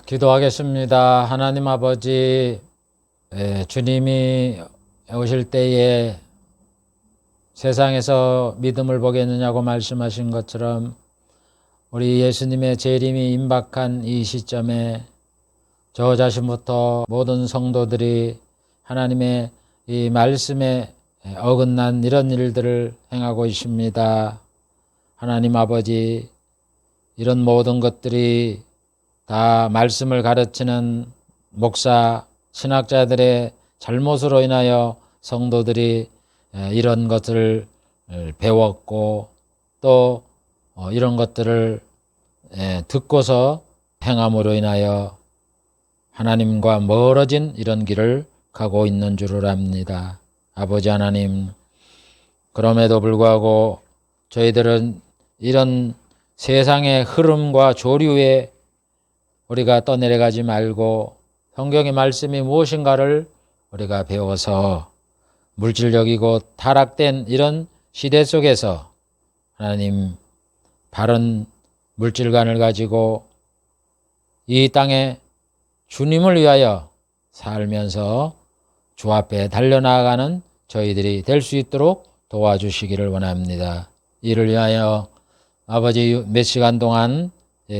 기도하겠습니다. 하나님 아버지, 주님이 오실 때에 세상에서 믿음을 보겠느냐고 말씀하신 것처럼 우리 예수님의 재림이 임박한 이 시점에 저 자신부터 모든 성도들이 하나님의 이 말씀에 어긋난 이런 일들을 행하고 있습니다. 하나님 아버지, 이런 모든 것들이 다 말씀을 가르치는 목사, 신학자들의 잘못으로 인하여 성도들이 이런 것을 배웠고 또 이런 것들을 듣고서 행함으로 인하여 하나님과 멀어진 이런 길을 가고 있는 줄을 압니다. 아버지 하나님, 그럼에도 불구하고 저희들은 이런 세상의 흐름과 조류에 우리가 떠내려가지 말고 성경의 말씀이 무엇인가를 우리가 배워서 물질적이고 타락된 이런 시대 속에서 하나님 바른 물질관을 가지고 이 땅에 주님을 위하여 살면서 주 앞에 달려나가는 저희들이 될 수 있도록 도와주시기를 원합니다. 이를 위하여 아버지 몇 시간 동안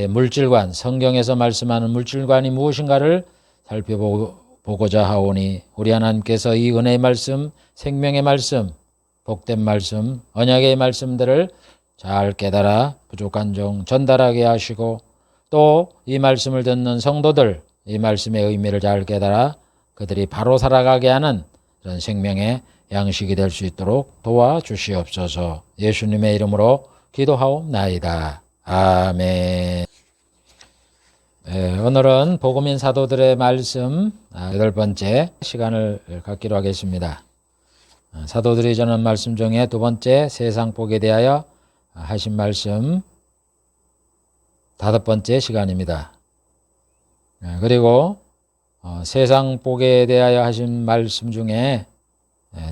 물질관, 성경에서 말씀하는 물질관이 무엇인가를 살펴보고자 하오니 우리 하나님께서 이 은혜의 말씀, 생명의 말씀, 복된 말씀, 언약의 말씀들을 잘 깨달아 부족한 종 전달하게 하시고 또 이 말씀을 듣는 성도들, 이 말씀의 의미를 잘 깨달아 그들이 바로 살아가게 하는 그런 생명의 양식이 될 수 있도록 도와주시옵소서. 예수님의 이름으로 기도하옵나이다. 아멘. 오늘은 복음인 사도들의 말씀 8번째 시간을 갖기로 하겠습니다. 사도들이 전한 말씀 중에 두 번째 세상 복에 대하여 하신 말씀 5번째 시간입니다. 그리고 세상 복에 대하여 하신 말씀 중에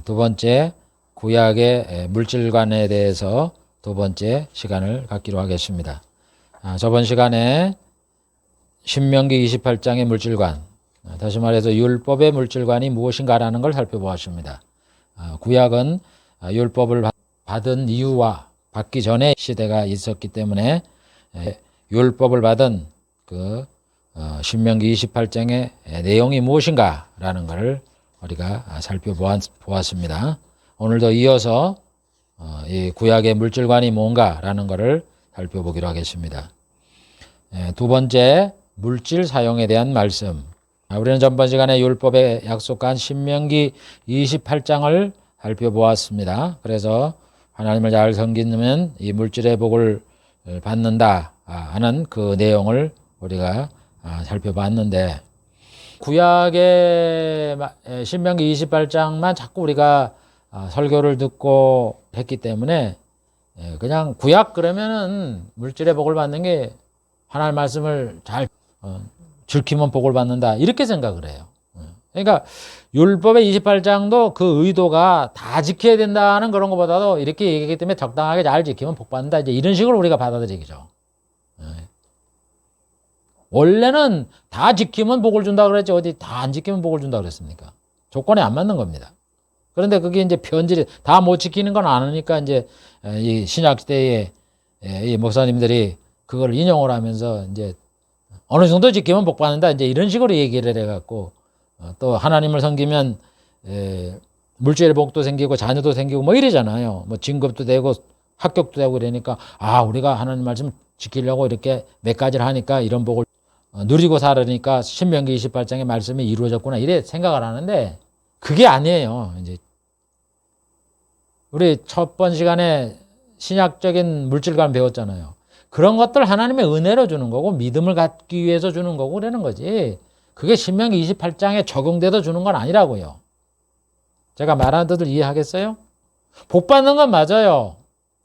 두 번째 구약의 물질관에 대해서 두 번째 시간을 갖기로 하겠습니다. 저번 시간에 신명기 28장의 물질관, 다시 말해서 율법의 물질관이 무엇인가라는 걸 살펴보았습니다. 구약은 율법을 받은 이유와 받기 전에 시대가 있었기 때문에 율법을 받은 그 신명기 28장의 내용이 무엇인가라는 것을 우리가 살펴보았습니다. 오늘도 이어서 이 구약의 물질관이 뭔가라는 것을 살펴보기로 하겠습니다. 두 번째, 물질 사용에 대한 말씀. 우리는 전번 시간에 율법에 약속한 신명기 28장을 살펴보았습니다. 그래서 하나님을 잘 섬기면 이 물질의 복을 받는다 하는 그 내용을 우리가 살펴봤는데 구약의 신명기 28장만 자꾸 우리가 설교를 듣고 했기 때문에 그냥 구약 그러면은 물질의 복을 받는 게 하나님의 말씀을 잘 지키면 복을 받는다 이렇게 생각을 해요. 그러니까 율법의 28장도 그 의도가 다 지켜야 된다는 그런 것보다도 이렇게 얘기하기 때문에 적당하게 잘 지키면 복 받는다 이제 이런 식으로 우리가 받아들이죠. 원래는 다 지키면 복을 준다 그랬지 어디 다 안 지키면 복을 준다 그랬습니까? 조건에 안 맞는 겁니다. 그런데 그게 이제 편질이 다 못 지키는 건 아니니까 이제 이 신약 시대에 이 목사님들이 그걸 인용을 하면서 이제 어느 정도 지키면 복 받는다 이제 이런 식으로 얘기를 해갖고 또 하나님을 섬기면 물질의 복도 생기고 자녀도 생기고 뭐 이러잖아요. 뭐 진급도 되고 합격도 되고 그러니까 우리가 하나님 말씀 지키려고 이렇게 몇 가지를 하니까 이런 복을 누리고 살으니까 신명기 28장의 말씀이 이루어졌구나 이래 생각을 하는데 그게 아니에요. 이제 우리 첫 번 시간에 신약적인 물질관 배웠잖아요. 그런 것들 하나님의 은혜로 주는 거고 믿음을 갖기 위해서 주는 거고 그러는 거지. 그게 신명기 28장에 적용돼서 주는 건 아니라고요. 제가 말하는 뜻을 이해하겠어요? 복 받는 건 맞아요.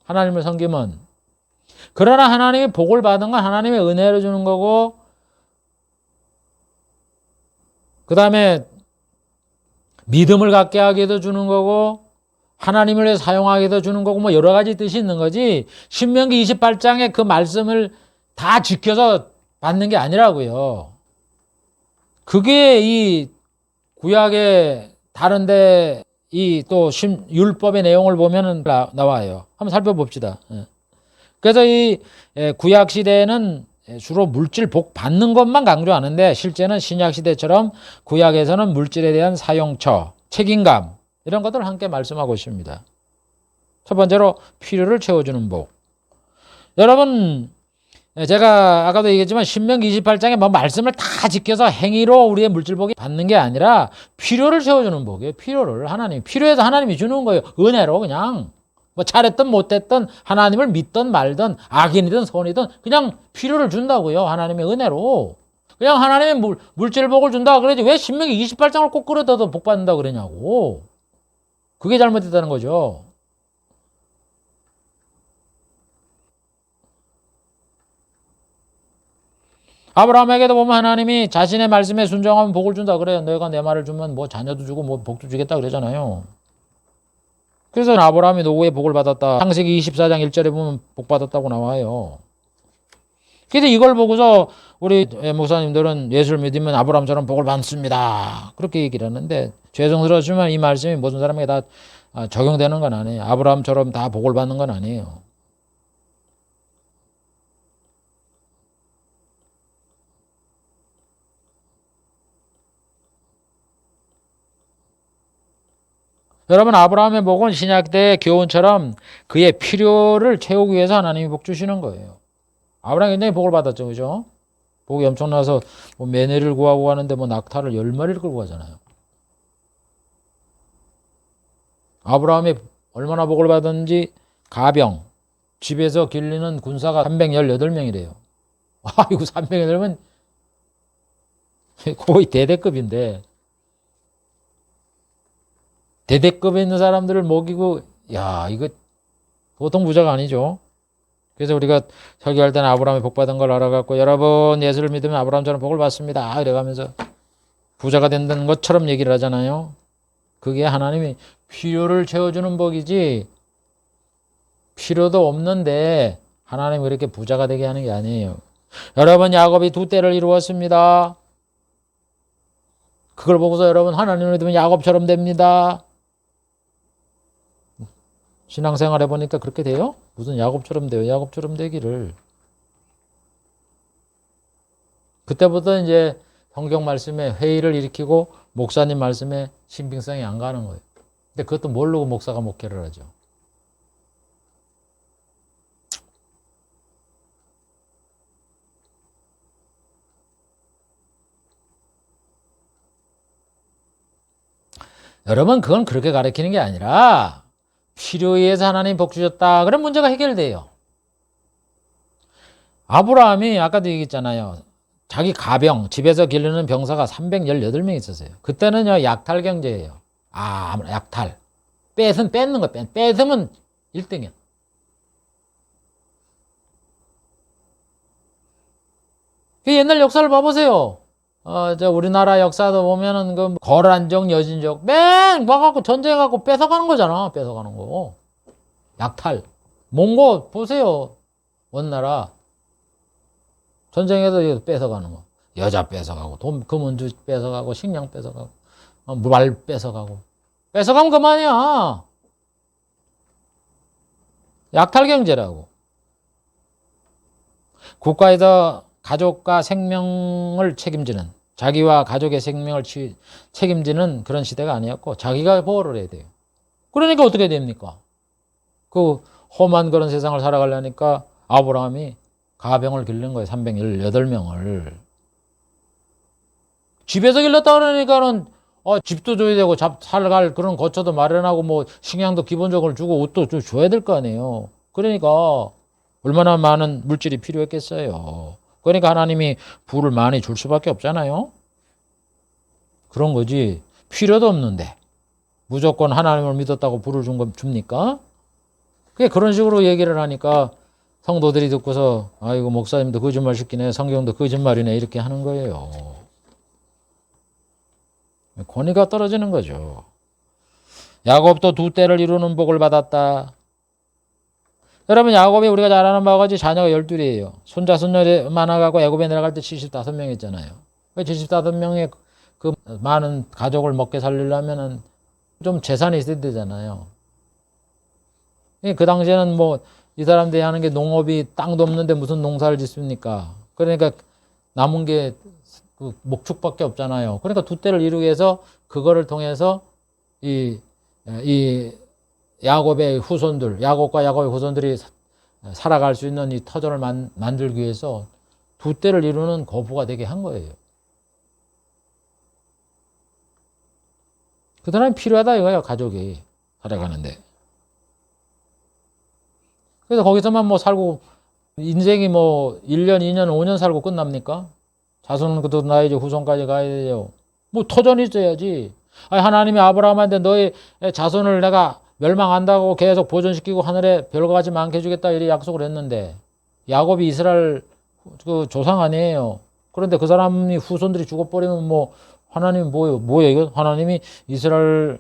하나님을 섬기면. 그러나 하나님이 복을 받은 건 하나님의 은혜로 주는 거고 그 다음에 믿음을 갖게 하게도 주는 거고 하나님을 위해 사용하게도 주는 거고 뭐 여러 가지 뜻이 있는 거지 신명기 28장의 그 말씀을 다 지켜서 받는 게 아니라고요. 그게 이 구약의 다른데 이 또 율법의 내용을 보면은 나와요. 한번 살펴봅시다. 그래서 이 구약 시대에는 주로 물질 복 받는 것만 강조하는데 실제는 신약 시대처럼 구약에서는 물질에 대한 사용처, 책임감 이런 것들을 함께 말씀하고 있습니다. 첫 번째로 필요를 채워주는 복. 여러분 제가 아까도 얘기했지만 신명기 28장에 뭐 말씀을 다 지켜서 행위로 우리의 물질복이 받는 게 아니라 필요를 채워주는 복이에요. 필요를 하나님 필요해서 하나님이 주는 거예요. 은혜로 그냥 뭐 잘했든 못했든 하나님을 믿든 말든 악인이든 선이든 그냥 필요를 준다고요. 하나님의 은혜로. 그냥 하나님의 물질복을 준다 그러지 왜 신명기 28장을 꼭 끌어다도 복 받는다 그러냐고. 그게 잘못됐다는 거죠. 아브라함에게도 보면 하나님이 자신의 말씀에 순종하면 복을 준다 그래요. 너희가 내 말을 주면 뭐 자녀도 주고 뭐 복도 주겠다 그러잖아요. 그래서 아브라함이 노후에 복을 받았다. 창세기 24장 1절에 보면 복 받았다고 나와요. 그래서 이걸 보고서 우리 목사님들은 예수를 믿으면 아브라함처럼 복을 받습니다. 그렇게 얘기를 하는데 죄송스러우지만 이 말씀이 모든 사람에게 다 적용되는 건 아니에요. 아브라함처럼 다 복을 받는 건 아니에요. 여러분 아브라함의 복은 신약 때의 교훈처럼 그의 필요를 채우기 위해서 하나님이 복 주시는 거예요. 아브라함이 굉장히 복을 받았죠. 그죠? 복이 엄청나서 뭐 매내를 구하고 가는데 뭐 낙타를 10마리를 끌고 가잖아요. 아브라함이 얼마나 복을 받았는지 가병, 집에서 길리는 군사가 318명이래요. 아이고 318명 거의 대대급인데 대대급에 있는 사람들을 먹이고 야 이거 보통 부자가 아니죠. 그래서 우리가 설교할 때는 아브라함이 복 받은 걸 알아갖고 여러분 예수를 믿으면 아브라함처럼 복을 받습니다 이래가면서 부자가 된다는 것처럼 얘기를 하잖아요. 그게 하나님이 필요를 채워주는 복이지 필요도 없는데 하나님이 그렇게 부자가 되게 하는 게 아니에요. 여러분 야곱이 2대를 이루었습니다. 그걸 보고서 여러분 하나님을 믿으면 야곱처럼 됩니다. 신앙생활 해보니까 그렇게 돼요? 무슨 야곱처럼 돼요? 야곱처럼 되기를. 그때부터 이제 성경 말씀에 회의를 일으키고 목사님 말씀에 신빙성이 안 가는 거예요. 근데 그것도 모르고 목사가 목회를 하죠. 여러분 그건 그렇게 가르치는 게 아니라 필요에 의해서 하나님 복 주셨다. 그럼 문제가 해결돼요. 아브라함이 아까도 얘기했잖아요. 자기 가병, 집에서 기르는 병사가 318명 있었어요. 그때는요, 약탈 경제예요. 약탈. 뺏는 거, 뺏으면 1등이야. 그 옛날 역사를 봐보세요. 우리나라 역사도 보면은 그 거란족, 여진족, 와갖고 전쟁해갖고 뺏어가는 거잖아. 뺏어가는 거. 약탈. 몽고 보세요. 원나라. 전쟁에서 뺏어가는 거. 여자 뺏어가고, 금은주 뺏어가고, 식량 뺏어가고, 말 뺏어가고. 뺏어가면 그만이야. 약탈 경제라고. 국가에서 가족과 생명을 책임지는, 자기와 가족의 생명을 책임지는 그런 시대가 아니었고, 자기가 보호를 해야 돼요. 그러니까 어떻게 됩니까? 그 험한 그런 세상을 살아가려니까 아브라함이 가병을 기르는 거예요. 318명을. 집에서 길렀다 그러니까는 집도 줘야 되고 살갈 그런 거처도 마련하고 뭐 식량도 기본적으로 주고 옷도 좀 줘야 될 거 아니에요. 그러니까 얼마나 많은 물질이 필요했겠어요. 그러니까 하나님이 부를 많이 줄 수밖에 없잖아요. 그런 거지. 필요도 없는데 무조건 하나님을 믿었다고 부를 줍니까? 그게 그런 식으로 얘기를 하니까 성도들이 듣고서 아이고 목사님도 거짓말 시키네, 성경도 거짓말이네 이렇게 하는 거예요. 권위가 떨어지는 거죠. 야곱도 2대를 이루는 복을 받았다. 여러분 야곱이 우리가 잘 아는 바와 같이 자녀가 12이에요. 손자 손녀 많아가고 애굽에 내려갈 때 75명 있잖아요. 75명의 그 많은 가족을 먹게 살리려면은 좀 재산이 있어야 되잖아요. 그 당시에는 뭐 이 사람들이 하는 게 농업이 땅도 없는데 무슨 농사를 짓습니까? 그러니까 남은 게 그 목축밖에 없잖아요. 그러니까 두 때를 이루기 위해서 그거를 통해서 이 야곱의 후손들, 야곱과 야곱의 후손들이 살아갈 수 있는 이 터전을 만들기 위해서 두 때를 이루는 거부가 되게 한 거예요. 그 사람이 필요하다 이거예요, 가족이 살아가는데. 그래서 거기서만 뭐 살고, 인생이 뭐 1년, 2년, 5년 살고 끝납니까? 자손은 그도 나야지, 후손까지 가야 돼요. 뭐 터전이 있어야지. 아니, 하나님이 아브라함한테 너의 자손을 내가 멸망한다고 계속 보존시키고 하늘에 별거 가지 많게 해주겠다 이렇게 약속을 했는데, 야곱이 이스라엘 그 조상 아니에요. 그런데 그 사람이 후손들이 죽어버리면 뭐 하나님이 뭐예요 이거? 하나님이 이스라엘에게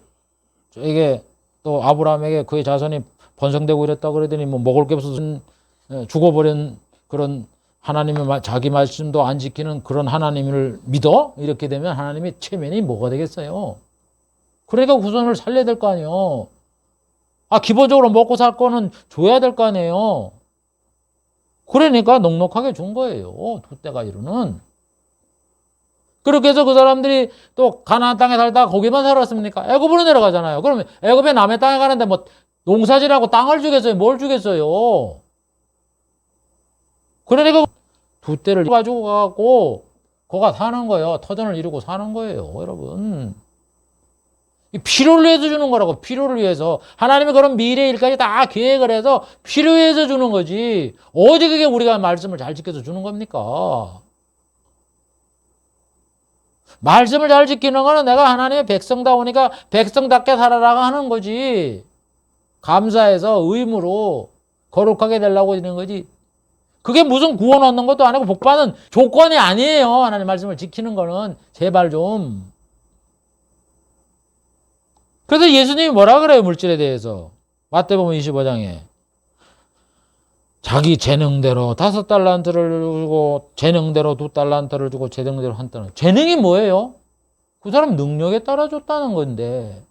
또 아브라함에게 그의 자손이 번성되고 이랬다 그러더니 뭐 먹을 게 없어서 죽어버린 그런 하나님의 자기 말씀도 안 지키는 그런 하나님을 믿어? 이렇게 되면 하나님이 체면이 뭐가 되겠어요? 그러니까 후손을 살려야 될 거 아니에요. 기본적으로 먹고 살 거는 줘야 될 거 아니에요. 그러니까 넉넉하게 준 거예요. 두 때가 이루는. 그렇게 해서 그 사람들이 또 가나안 땅에 살다가 거기만 살았습니까? 애굽으로 내려가잖아요. 그러면 애굽에 남의 땅에 가는데 뭐 농사지라고 땅을 주겠어요? 뭘 주겠어요? 그러니까 두 때를 가지고 가고 거가 사는 거예요. 터전을 이루고 사는 거예요, 여러분. 필요를 위해서 주는 거라고. 필요를 위해서. 하나님이 그런 미래 일까지 다 계획을 해서 필요해서 주는 거지. 어디 그게 우리가 말씀을 잘 지켜서 주는 겁니까? 말씀을 잘 지키는 거는 내가 하나님의 백성다우니까 백성답게 살아라고 하는 거지. 감사해서 의무로 거룩하게 되려고 하는 거지. 그게 무슨 구원 얻는 것도 아니고 복받는 조건이 아니에요. 하나님 말씀을 지키는 거는. 제발 좀. 그래서 예수님이 뭐라 그래요, 물질에 대해서? 마태복음 25장에. 자기 재능대로 5달란트를 주고, 재능대로 2달란트를 주고, 재능대로 1달란트. 재능이 뭐예요? 그 사람 능력에 따라 줬다는 건데.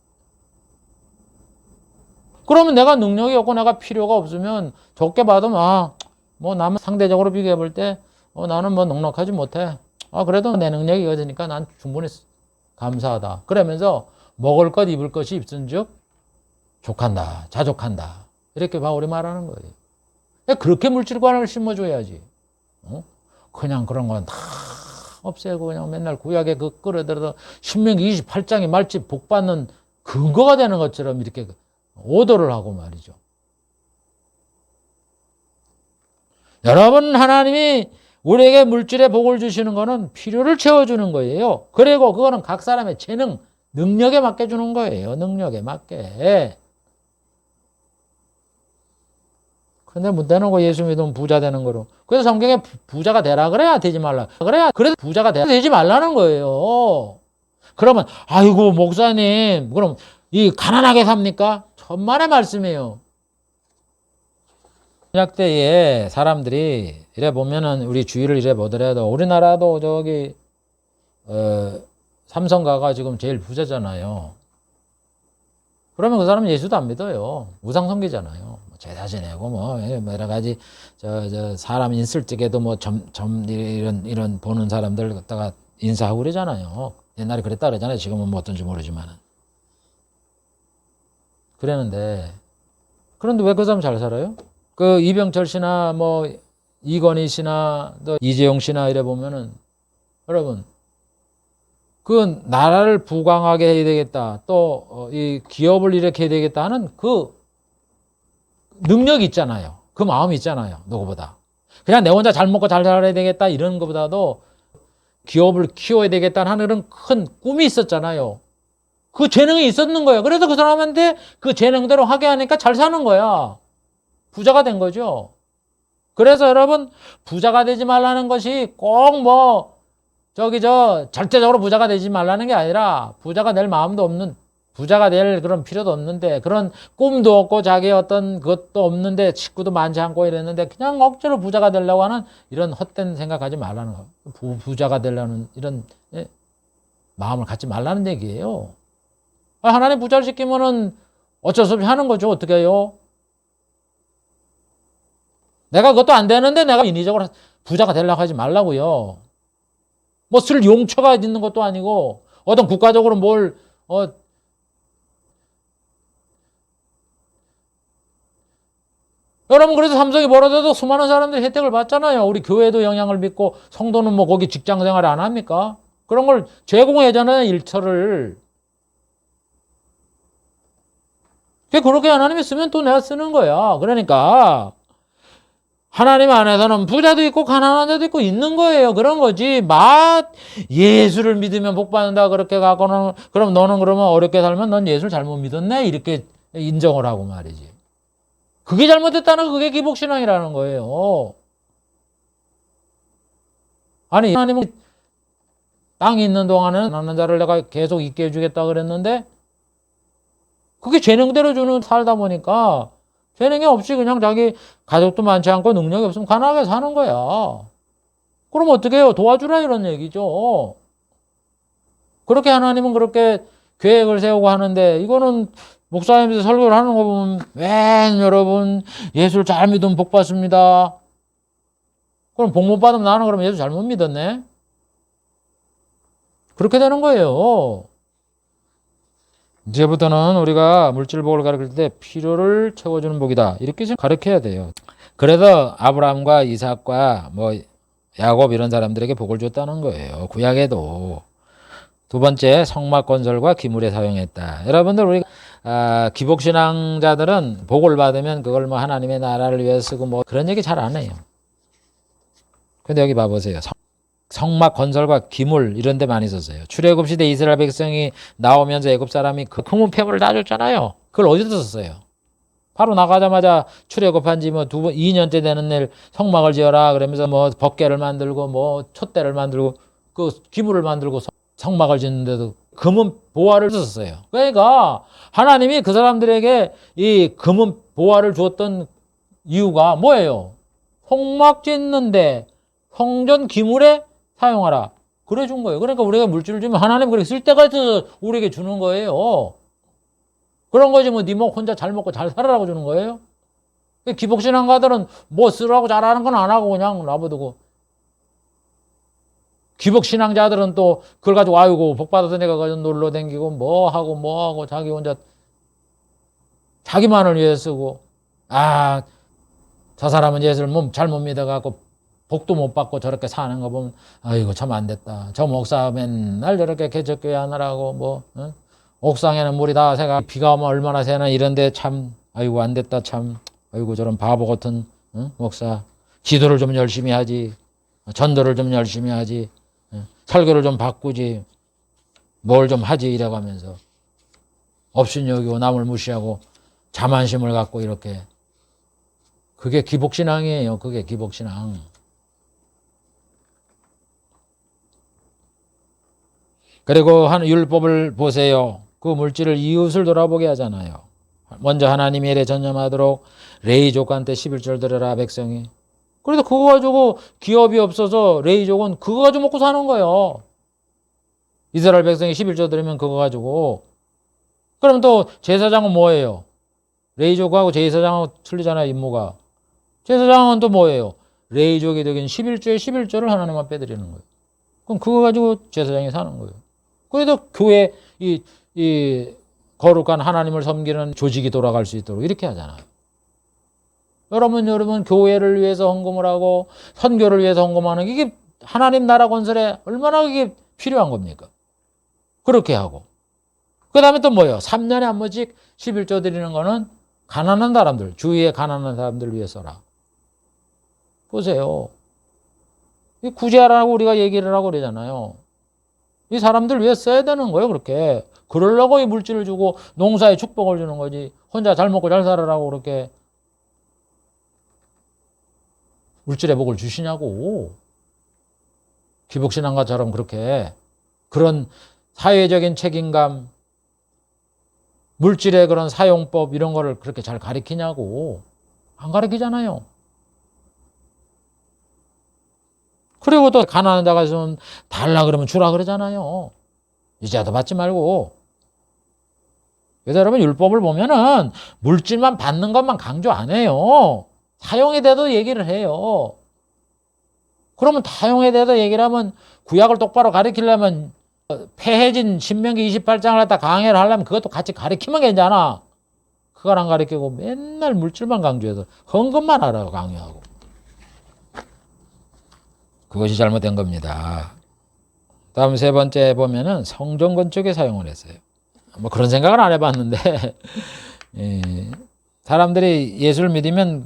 그러면 내가 능력이 없고 내가 필요가 없으면 적게 받으면, 뭐 남은 상대적으로 비교해 볼 때, 나는 뭐 넉넉하지 못해. 그래도 내 능력이 이어지니까 난 충분히 감사하다. 그러면서 먹을 것, 입을 것이 있은즉 족한다, 자족한다. 이렇게 바울이 말하는 거예요. 그렇게 물질관을 심어줘야지. 그냥 그런 건 다 없애고 그냥 맨날 구약에 그 끌어들여서 신명기 28장이 말지 복받는 근거가 되는 것처럼 이렇게 오도를 하고 말이죠. 여러분, 하나님이 우리에게 물질의 복을 주시는 거는 필요를 채워주는 거예요. 그리고 그거는 각 사람의 재능, 능력에 맞게 주는 거예요. 능력에 맞게. 근데 문제는 거 예수 믿으면 부자 되는 거로. 그래서 성경에 부자가 되라 그래야 되지 말라. 그래서 부자가 되지 말라는 거예요. 그러면 아이고 목사님 그럼 이 가난하게 삽니까? 천만의 말씀이에요. 신약 때에 사람들이 이래 보면은 우리 주위를 이래 보더라도 우리나라도 저기 삼성가가 지금 제일 부자잖아요. 그러면 그 사람은 예수도 안 믿어요. 우상숭배잖아요. 제사 지내고 뭐 여러 가지 저 사람 인슬적에도 뭐 이런 보는 사람들 갖다가 인사하고 그러잖아요. 옛날에 그랬다 그러잖아요. 지금은 뭐 어떤지 모르지만은. 그랬는데 그런데 왜 그 사람 잘 살아요? 그 이병철 씨나 뭐 이건희 씨나 또 이재용 씨나 이래 보면은 여러분 그 나라를 부강하게 해야 되겠다. 또 이 기업을 이렇게 해야 되겠다 하는 그 능력이 있잖아요. 그 마음이 있잖아요. 누구보다. 그냥 내 혼자 잘 먹고 잘 살아야 되겠다 이런 것보다도 기업을 키워야 되겠다 하는 그런 큰 꿈이 있었잖아요. 그 재능이 있었는 거예요. 그래서 그 사람한테 그 재능대로 하게 하니까 잘 사는 거야. 부자가 된 거죠. 그래서 여러분 부자가 되지 말라는 것이 꼭 뭐 절대적으로 부자가 되지 말라는 게 아니라 부자가 될 마음도 없는 부자가 될 그런 필요도 없는데, 그런 꿈도 없고 자기 어떤 것도 없는데, 식구도 많지 않고 이랬는데, 그냥 억지로 부자가 되려고 하는 이런 헛된 생각하지 말라는 거. 부자가 되려는 이런 마음을 갖지 말라는 얘기예요. 하나님 부자를 시키면은 어쩔 수 없이 하는 거죠. 어떻게 해요? 내가 그것도 안 되는데 내가 인위적으로 부자가 되려고 하지 말라고요. 뭐 쓸 용처가 있는 것도 아니고, 어떤 국가적으로 뭘, 여러분, 그래서 삼성이 벌어져도 수많은 사람들이 혜택을 받잖아요. 우리 교회도 영향을 믿고, 성도는 뭐 거기 직장 생활 안 합니까? 그런 걸 제공해잖아요, 일처를. 그렇게 하나님이 쓰면 또 내가 쓰는 거야. 그러니까, 하나님 안에서는 부자도 있고, 가난한 자도 있고, 있는 거예요. 그런 거지. 예수를 믿으면 복 받는다. 그렇게 갖고는, 그럼 너는 그러면 어렵게 살면 넌 예수를 잘못 믿었네? 이렇게 인정을 하고 말이지. 그게 잘못됐다는 그게 기복신앙이라는 거예요. 아니, 하나님은 땅이 있는 동안은 가난한 자를 내가 계속 있게 해주겠다 그랬는데, 그게 재능대로 주는 살다 보니까, 재능이 없이 그냥 자기 가족도 많지 않고 능력이 없으면 가난하게 사는 거야. 그럼 어떻게 해요? 도와주라 이런 얘기죠. 그렇게 하나님은 그렇게 계획을 세우고 하는데, 이거는 목사님들 설교를 하는 거 보면, 웬 여러분 예수를 잘 믿으면 복 받습니다. 그럼 복 못 받으면 나는 그럼 예수 잘못 믿었네? 그렇게 되는 거예요. 이제부터는 우리가 물질복을 가르칠 때 필요를 채워주는 복이다. 이렇게 좀 가르쳐야 돼요. 그래서 아브라함과 이삭과 뭐 야곱 이런 사람들에게 복을 줬다는 거예요. 구약에도. 두 번째, 성막 건설과 기물에 사용했다. 여러분들, 우리 기복신앙자들은 복을 받으면 그걸 뭐 하나님의 나라를 위해 쓰고 뭐 그런 얘기 잘 안 해요. 근데 여기 봐보세요. 성막 건설과 기물 이런 데 많이 썼어요. 출애굽 시대 이스라엘 백성이 나오면서 애굽 사람이 그 금은 폐물을 다 줬잖아요. 그걸 어디서 썼어요? 바로 나가자마자 출애굽한 지 뭐 2년째 되는 일 성막을 지어라 그러면서 뭐 법궤를 만들고 뭐 촛대를 만들고 그 기물을 만들고 성막을 짓는데도 금은 보화를 썼어요. 그러니까 하나님이 그 사람들에게 이 금은 보화를 주었던 이유가 뭐예요? 성막 짓는데 성전 기물에 사용하라. 그래 준 거예요. 그러니까 우리가 물질을 주면 하나님 그렇게 쓸 때가 있어서 우리에게 주는 거예요. 그런 거지 뭐 네 목 혼자 잘 먹고 잘 살아라고 주는 거예요. 기복신앙가들은 뭐 쓰라고 잘하는 건 안 하고 그냥 놔버두고, 기복신앙자들은 또 그걸 가지고 아이고 복 받아서 내가 가지고 놀러 댕기고 뭐 하고 자기 혼자 자기만을 위해 쓰고, 저 사람은 예수를 잘못 믿어갖고 복도 못 받고 저렇게 사는 거 보면 아이고 참 안 됐다. 저 목사 맨날 저렇게 개척교회 하느라고 뭐 옥상에는 물이 다 새가 비가 오면 얼마나 새나 이런데 참 아이고 안 됐다 참. 아이고 저런 바보 같은 목사. 기도를 좀 열심히 하지. 전도를 좀 열심히 하지. 설교를 좀 바꾸지. 뭘 좀 하지 이래가면서 없인 여기고 남을 무시하고 자만심을 갖고 이렇게. 그게 기복신앙이에요. 그게 기복신앙. 그리고 한 율법을 보세요. 그 물질을 이웃을 돌아보게 하잖아요. 먼저 하나님의 일에 전념하도록 레위족한테 11절 드려라 백성이. 그래도 그거 가지고 기업이 없어서 레위족은 그거 가지고 먹고 사는 거예요. 이스라엘 백성이 11절 드리면 그거 가지고. 그럼 또 제사장은 뭐예요? 레위족하고 제사장하고 틀리잖아요, 임무가. 제사장은 또 뭐예요? 레위족이 되긴 11조에 11조를 하나님 앞에 드리는 거예요. 그럼 그거 가지고 제사장이 사는 거예요. 그래도 교회 이 거룩한 하나님을 섬기는 조직이 돌아갈 수 있도록 이렇게 하잖아요. 여러분 교회를 위해서 헌금을 하고 선교를 위해서 헌금하는 이게 하나님 나라 건설에 얼마나 이게 필요한 겁니까? 그렇게 하고. 그 다음에 또 뭐예요? 3년에 한 번씩 11조 드리는 거는 가난한 사람들, 주위에 가난한 사람들을 위해서라. 보세요. 구제하라고 우리가 얘기를 하고 그러잖아요. 이 사람들 위해 써야 되는 거예요, 그렇게. 그러려고 이 물질을 주고 농사에 축복을 주는 거지. 혼자 잘 먹고 잘 살아라고 그렇게 물질의 복을 주시냐고. 기복신앙가처럼 그렇게 그런 사회적인 책임감, 물질의 그런 사용법 이런 거를 그렇게 잘 가르치냐고. 안 가르치잖아요. 그리고 또 가난한 자가 있으면 달라 그러면 주라 그러잖아요. 이자도 받지 말고. 그래서 여러분 율법을 보면은 물질만 받는 것만 강조 안 해요. 사용에 대해서 얘기를 해요. 그러면 사용에 대해서 얘기를 하면 구약을 똑바로 가르치려면 폐해진 신명기 28장을 갖다 강해를 하려면 그것도 같이 가르치면 괜찮아. 그걸 안 가르치고 맨날 물질만 강조해서 헌금만 하라고 강요하고. 그것이 잘못된 겁니다. 다음 세 번째 보면은 성전 건축에 사용을 했어요. 뭐 그런 생각을 안 해봤는데 예, 사람들이 예수를 믿으면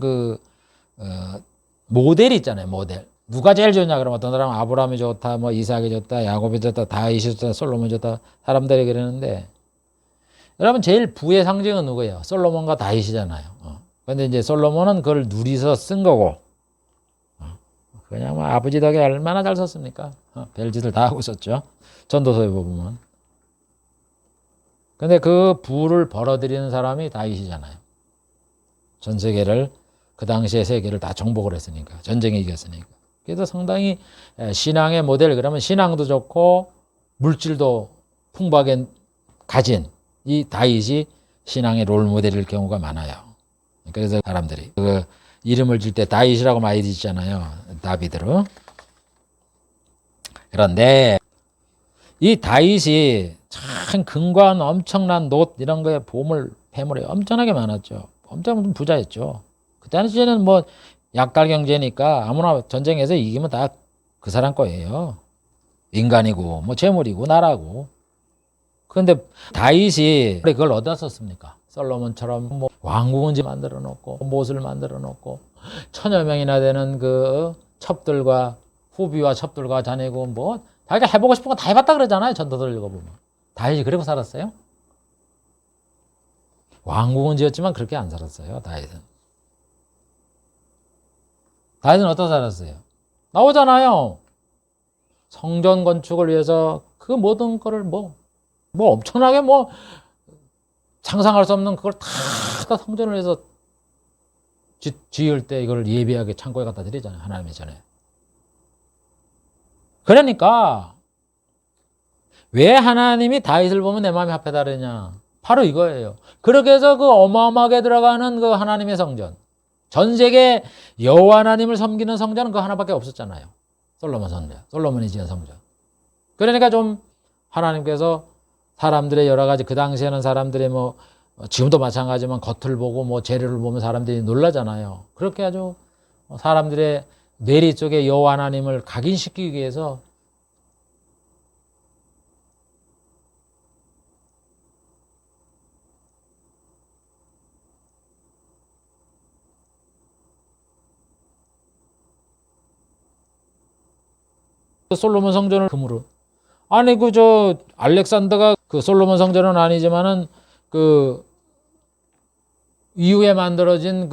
모델이 있잖아요. 모델. 누가 제일 좋냐 그러면 어떤 사람은 아브라함이 좋다, 뭐 이삭이 좋다, 야곱이 좋다, 다윗이 좋다, 솔로몬이 좋다 사람들이 그러는데 여러분 제일 부의 상징은 누구예요? 솔로몬과 다윗이잖아요. 그런데 이제 솔로몬은 그걸 누리서 쓴 거고 그냥 뭐 아버지 덕에 얼마나 잘 썼습니까? 별짓을 다 하고 있었죠. 전도서에 보면. 근데 그 부를 벌어들이는 사람이 다윗이잖아요. 전 세계를 그 당시의 세계를 다 정복을 했으니까 전쟁에 이겼으니까. 그래서 상당히 신앙의 모델 그러면 신앙도 좋고 물질도 풍부하게 가진 이 다윗이 신앙의 롤 모델일 경우가 많아요. 그래서 사람들이 그 이름을 질 때 다윗이라고 많이 짓잖아요. 다비드로. 그런데 이 다윗이 참 근거한 엄청난 놋 이런 거에 폐물이 엄청나게 많았죠. 엄청 부자였죠. 그 당시에는 뭐 약탈 경제니까 아무나 전쟁에서 이기면 다 그 사람 거예요. 인간이고 뭐 재물이고 나라고. 그런데 다윗이 그걸 어디다 썼습니까? 솔로몬처럼 뭐 왕궁을 만들어 놓고 못을 만들어 놓고 천여 명이나 되는 그 첩들과 후비와 첩들과 자네고 뭐 자기가 해보고 싶은 거 다 해봤다 그러잖아요. 전도서를 읽어보면. 다윗이 그러고 살았어요? 왕궁은 지었지만 그렇게 안 살았어요. 다윗은 어떻게 살았어요? 나오잖아요. 성전 건축을 위해서 그 모든 거를 뭐 엄청나게 상상할 수 없는 그걸 다 성전을 위해서 지을 때 이걸 예비하게 창고에 갖다 드리잖아요. 하나님의 전에. 그러니까 왜 하나님이 다윗을 보면 내 마음이 합해다 그러냐. 바로 이거예요. 그렇게 해서 그 어마어마하게 들어가는 그 하나님의 성전. 전 세계 여호와 하나님을 섬기는 성전은 그 하나밖에 없었잖아요. 솔로몬 성전. 솔로몬이 지은 성전. 그러니까 좀 하나님께서 사람들의 여러 가지 그 당시에는 사람들의 지금도 마찬가지지만 겉을 보고 재료를 보면 사람들이 놀라잖아요. 그렇게 아주 사람들의 뇌리 쪽에 여호와 하나님을 각인시키기 위해서 솔로몬 성전을 금으로 아니 알렉산더가 그 솔로몬 성전은 아니지만은 그 이후에 만들어진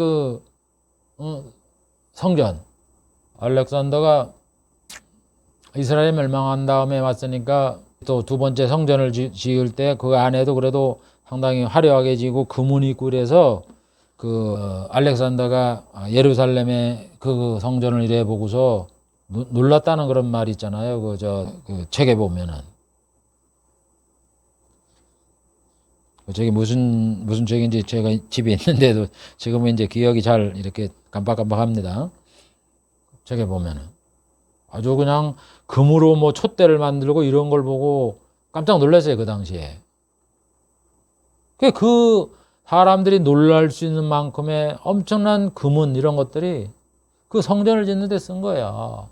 성전 알렉산더가 이스라엘 멸망한 다음에 왔으니까 또 두 번째 성전을 지을 때 그 안에도 그래도 상당히 화려하게 지고 금은이 있고 그래서 알렉산더가 예루살렘의 그 성전을 이래 보고서 놀랐다는 그런 말이 있잖아요. 그 책에 보면은. 저게 무슨 책인지 제가 집에 있는데도 지금은 이제 기억이 잘 이렇게 깜빡깜빡합니다. 책에 보면은. 아주 그냥 금으로 촛대를 만들고 이런 걸 보고 깜짝 놀랐어요. 그 당시에. 그 사람들이 놀랄 수 있는 만큼의 엄청난 금은 이런 것들이 그 성전을 짓는 데 쓴 거야.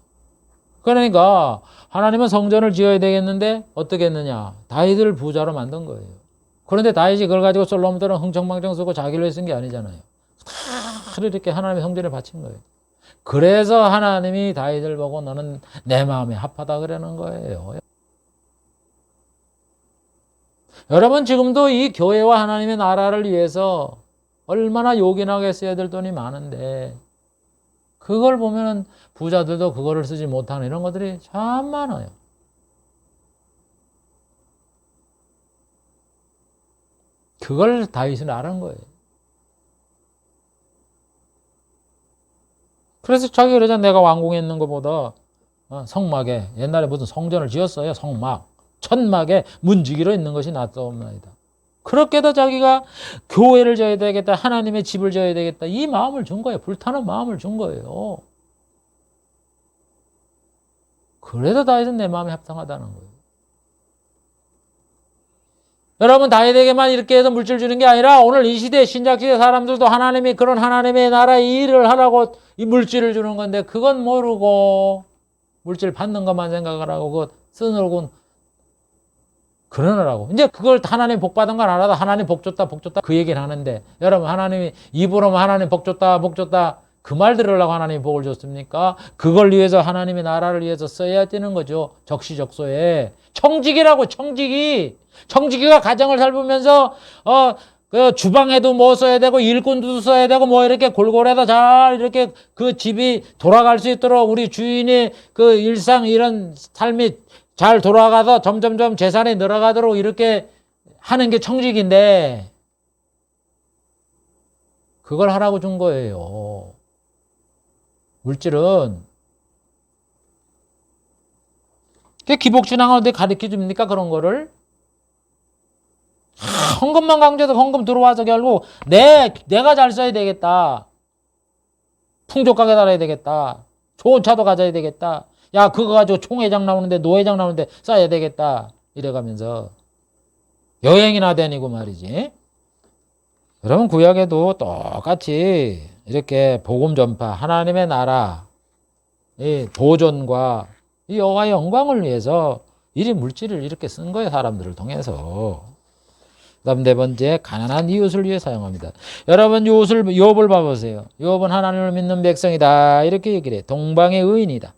그러니까 하나님은 성전을 지어야 되겠는데 어떻게 했느냐. 다윗을 부자로 만든 거예요. 그런데 다윗이 그걸 가지고 솔로몬처럼 흥청망청 쓰고 자기를 쓴 게 아니잖아요. 다 이렇게 하나님의 성전에 바친 거예요. 그래서 하나님이 다윗을 보고 너는 내 마음에 합하다 그러는 거예요. 여러분 지금도 이 교회와 하나님의 나라를 위해서 얼마나 요긴하게 써야 될 돈이 많은데 그걸 보면은 부자들도 그거를 쓰지 못하는 이런 것들이 참 많아요. 그걸 다윗은 알은 거예요. 그래서 자기 그러잖아. 내가 왕궁에 있는 것보다 성막에 옛날에 무슨 성전을 지었어요. 성막. 천막에 문지기로 있는 것이 낫사옵나이다. 그렇게도 자기가 교회를 져야 되겠다. 하나님의 집을 져야 되겠다. 이 마음을 준 거예요. 불타는 마음을 준 거예요. 그래도 다윗은 내 마음에 합당하다는 거예요. 여러분 다윗에게만 이렇게 해서 물질 주는 게 아니라 오늘 이 시대 신약시대 사람들도 하나님이 그런 하나님의 나라의 일을 하라고 이 물질을 주는 건데 그건 모르고 물질 받는 것만 생각을 하고 그거 쓰느라고 그러느라고. 이제 그걸 하나님 복 받은 건 알아도 하나님 복 줬다 복 줬다 그 얘기를 하는데 여러분 하나님이 입으로만 하나님 복 줬다 복 줬다 그 말 들으려고 하나님이 복을 줬습니까? 그걸 위해서 하나님의 나라를 위해서 써야 되는 거죠. 적시적소에. 청지기라고 청지기. 청지기가 가정을 살보면서 그 주방에도 뭐 써야 되고 일꾼도 써야 되고 뭐 이렇게 골고루해서 잘 이렇게 그 집이 돌아갈 수 있도록 우리 주인의 그 일상 이런 삶이 잘 돌아가서 점점점 재산이 늘어가도록 이렇게 하는 게 청지기인데 그걸 하라고 준 거예요. 물질은 기복신앙을 어디 가르쳐 줍니까? 그런 거를 헌금만 강조해서 헌금 들어와서 결국 내가 잘 써야 되겠다. 풍족하게 살아야 되겠다. 좋은 차도 가져야 되겠다. 야 그거 가지고 총회장 나오는데 노회장 나오는데 써야 되겠다. 이래가면서 여행이나 다니고 말이지. 여러분 구약에도 똑같이 이렇게 복음 전파, 하나님의 나라, 이 보존과 이 여호와의 영광을 위해서 이 물질을 이렇게 쓴 거예요. 사람들을 통해서. 그다음 네 번째, 가난한 이웃을 위해 사용합니다. 여러분 욥을 봐보세요. 욥은 하나님을 믿는 백성이다. 이렇게 얘기를 해. 동방의 의인이다.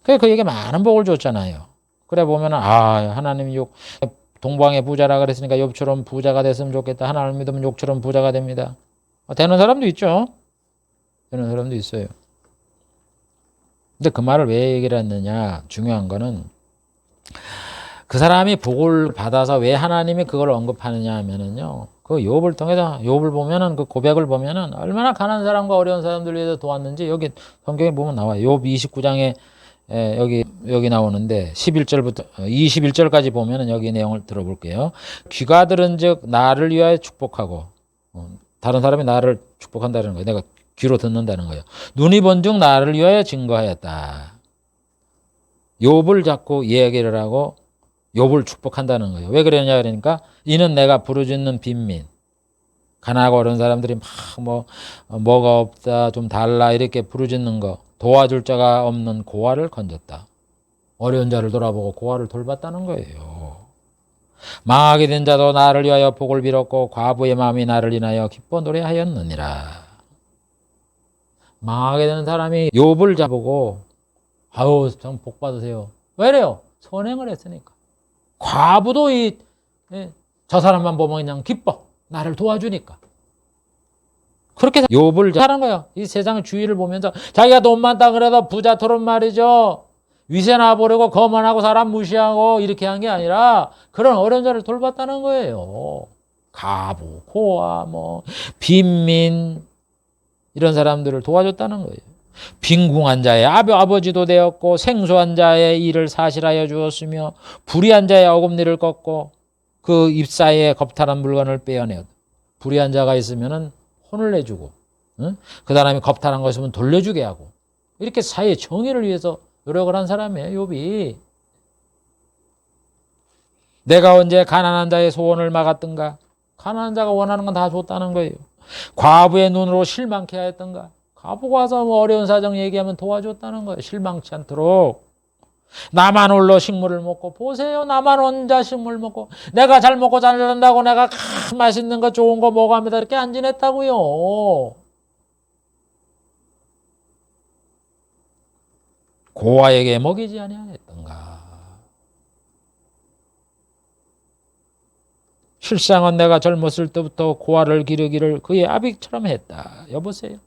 그래 그에게 많은 복을 줬잖아요. 그래 보면 하나님이 동방의 부자라 그랬으니까 욥처럼 부자가 됐으면 좋겠다. 하나님을 믿으면 욥처럼 부자가 됩니다. 되는 사람도 있죠. 되는 사람도 있어요. 근데 그 말을 왜 얘기를 했느냐. 중요한 거는 그 사람이 복을 받아서 왜 하나님이 그걸 언급하느냐 하면은요. 그 욥을 통해서 욥을 보면은 그 고백을 보면은 얼마나 가난한 사람과 어려운 사람들 위해서 도왔는지 여기 성경에 보면 나와요. 욥 29장에 여기 나오는데 11절부터 21절까지 보면은 여기 내용을 들어볼게요. 귀가 들은즉 나를 위하여 축복하고 다른 사람이 나를 축복한다는 거예요. 내가 귀로 듣는다는 거예요. 눈이 본즉 나를 위하여 증거하였다. 욥을 자꾸 이야기를 하고 욥을 축복한다는 거예요. 왜 그러냐 그러니까 이는 내가 부르짖는 빈민 가난하고 어려운 사람들이 막 뭐가 없다 좀 달라 이렇게 부르짖는 거 도와줄 자가 없는 고아를 건졌다. 어려운 자를 돌아보고 고아를 돌봤다는 거예요. 망하게 된 자도 나를 위하여 복을 빌었고 과부의 마음이 나를 인하여 기뻐 노래하였느니라. 망하게 되는 사람이 욥을 잡고 아유 참 복 받으세요. 왜래요? 선행을 했으니까. 과부도 저 사람만 보면 그냥 기뻐. 나를 도와주니까. 그렇게 욥을 하는 거예요. 이 세상의 주의를 보면서 자기가 돈 많다 그래도 부자토론 말이죠. 위세나 보려고 거만하고 사람 무시하고 이렇게 한 게 아니라 그런 어려운 자를 돌봤다는 거예요. 가부, 고아, 빈민 이런 사람들을 도와줬다는 거예요. 빈궁한 자의 아버지도 되었고 생소한 자의 일을 사실하여 주었으며 불의한 자의 어금니를 꺾고 그 입 사이에 겁탈한 물건을 빼어내었다. 불의한 자가 있으면은 혼을 내주고 그 사람이 겁탈한 거 있으면 돌려주게 하고 이렇게 사회의 정의를 위해서 노력을 한 사람이에요. 욥이. 내가 언제 가난한 자의 소원을 막았던가. 가난한 자가 원하는 건 다 줬다는 거예요. 과부의 눈으로 실망케 하였던가. 과부가 와서 어려운 사정 얘기하면 도와줬다는 거예요. 실망치 않도록. 나만 홀로 식물을 먹고 보세요. 나만 혼자 식물 먹고 내가 잘 먹고 잘 산다고 내가 맛있는 거 좋은 거 먹어합니다. 이렇게 안 지냈다고요. 고아에게 먹이지 아니하였던가. 실상은 내가 젊었을 때부터 고아를 기르기를 그의 아비처럼 했다. 여보세요.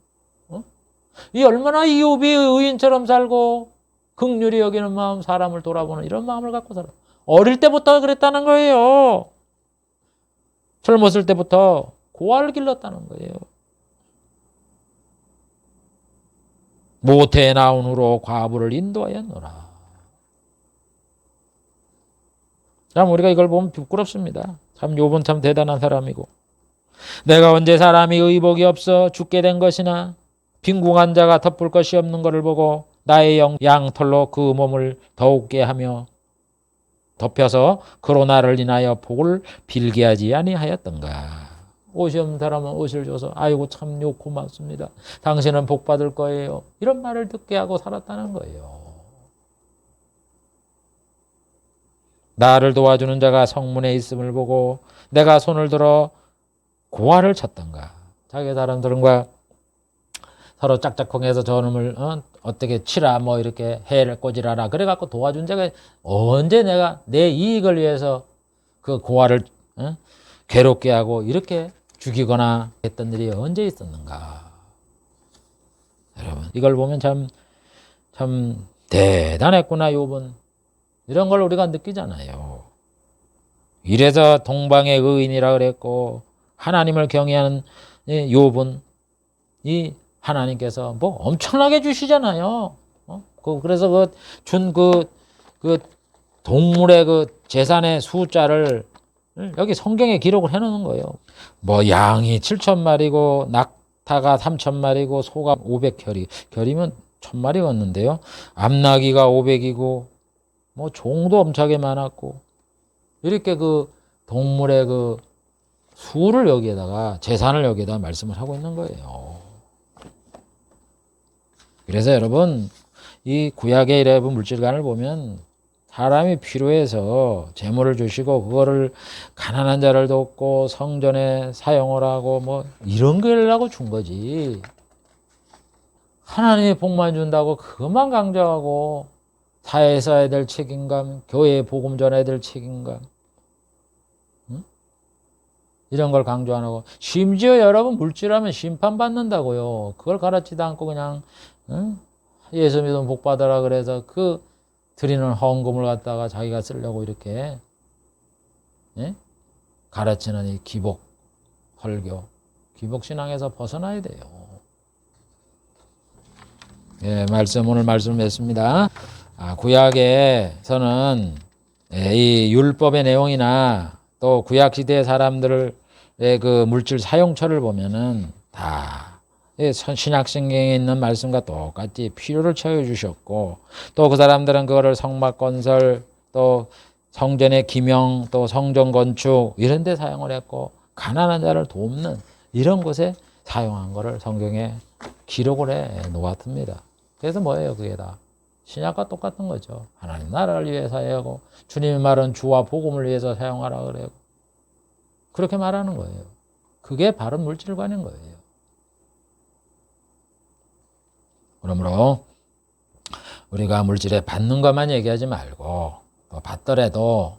이 얼마나 이욥이 의인처럼 살고 긍휼히 여기는 마음, 사람을 돌아보는 이런 마음을 갖고 살아. 어릴 때부터 그랬다는 거예요. 젊었을 때부터 고아를 길렀다는 거예요. 모태에 나온 후로 과부를 인도하였노라. 참 우리가 이걸 보면 부끄럽습니다. 참 욥은 참 대단한 사람이고, 내가 언제 사람이 의복이 없어 죽게 된 것이나 빈궁한 자가 덮을 것이 없는 것을 보고 나의 양털로 그 몸을 더욱게 하며 덮여서 그로 나를 인하여 복을 빌게 하지 아니하였던가. 옷이 없는 사람은 옷을 줘서 아이고 참요 고맙습니다. 당신은 복 받을 거예요. 이런 말을 듣게 하고 살았다는 거예요. 나를 도와주는 자가 성문에 있음을 보고 내가 손을 들어 고아를 쳤던가. 자기 사람들과 서로 짝짝꿍해서 저놈을 어떻게 치라 뭐 이렇게 해를 꽂으라라 그래갖고 도와준 자가 언제 내가 내 이익을 위해서 그 고아를 괴롭게 하고 이렇게 죽이거나 했던 일이 언제 있었는가. 여러분 이걸 보면 참 대단했구나 욥은. 이런 걸 우리가 느끼잖아요. 이래서 동방의 의인이라 그랬고, 하나님을 경외하는 욥은 이 하나님께서 뭐 엄청나게 주시잖아요. 그래서 그 동물의 그 재산의 숫자를 여기 성경에 기록을 해놓는 거예요. 뭐 양이 7,000마리고 낙타가 3,000마리고 소가 500결이, 결이면 1,000마리였는데요. 암나귀가 500이고 뭐 종도 엄청나게 많았고, 이렇게 그 동물의 그 수를 여기에다가 재산을 여기에다 말씀을 하고 있는 거예요. 그래서 여러분 이 구약의 여러분 물질관을 보면 사람이 필요해서 재물을 주시고 그거를 가난한 자를 돕고 성전에 사용을 하고 뭐 이런 거라고 준 거지. 하나님이 복만 준다고 그것만 강조하고 사회에서 해야 될 책임감, 교회에 복음 전해야 될 책임감, 이런 걸 강조 안 하고, 심지어 여러분 물질하면 심판받는다고요. 그걸 가르치지도 않고 그냥 예수 믿으면 복 받아라 그래서 그 드리는 헌금을 갖다가 자기가 쓰려고 이렇게 가르치는 이 기복, 설교, 기복신앙에서 벗어나야 돼요. 예, 오늘 말씀했습니다. 구약에서는 이 율법의 내용이나 또 구약 시대 사람들의 그 물질 사용처를 보면은 다 신약성경에 있는 말씀과 똑같이 필요를 채워 주셨고, 또 그 사람들은 그거를 성막 건설, 또 성전의 기명, 또 성전 건축 이런 데 사용을 했고, 가난한 자를 돕는 이런 곳에 사용한 거를 성경에 기록을 해 놓았습니다. 그래서 뭐예요? 그게 다 신약과 똑같은 거죠. 하나님 나라를 위해 사용하고, 주님의 말은 주와 복음을 위해서 사용하라 그래요. 그렇게 말하는 거예요. 그게 바른 물질관인 거예요. 그러므로 우리가 물질에 받는 것만 얘기하지 말고, 또 받더라도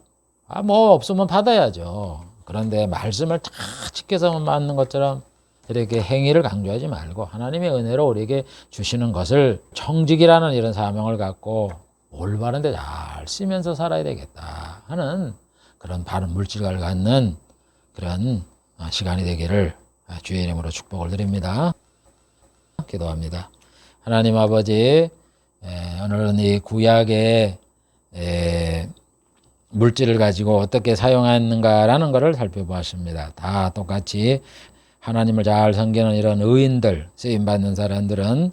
뭐 없으면 받아야죠. 그런데 말씀을 다 지켜서 받는 것처럼 이렇게 행위를 강조하지 말고, 하나님의 은혜로 우리에게 주시는 것을 청직이라는 이런 사명을 갖고 올바른 데 잘 쓰면서 살아야 되겠다 하는 그런 바른 물질관을 갖는 그런 시간이 되기를 주의 이름으로 축복을 드립니다. 기도합니다. 하나님 아버지, 오늘은 이 구약의 물질을 가지고 어떻게 사용했는가라는 것을 살펴보았습니다. 다 똑같이 하나님을 잘 섬기는 이런 의인들, 쓰임받는 사람들은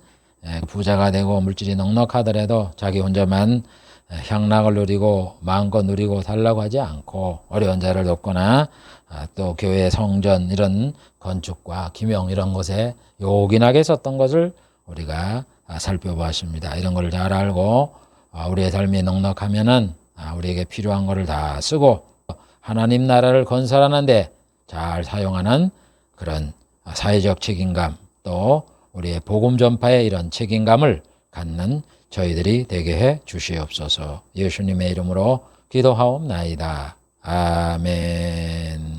부자가 되고 물질이 넉넉하더라도 자기 혼자만 향락을 누리고 마음껏 누리고 살라고 하지 않고, 어려운 자를 돕거나 또 교회 성전 이런 건축과 기명 이런 것에 요긴하게 썼던 것을 우리가 살펴보았습니다. 이런 걸 잘 알고 우리의 삶이 넉넉하면은 우리에게 필요한 것을 다 쓰고 하나님 나라를 건설하는데 잘 사용하는 그런 사회적 책임감, 또 우리의 복음 전파의 이런 책임감을 갖는 저희들이 되게 해 주시옵소서. 예수님의 이름으로 기도하옵나이다. 아멘.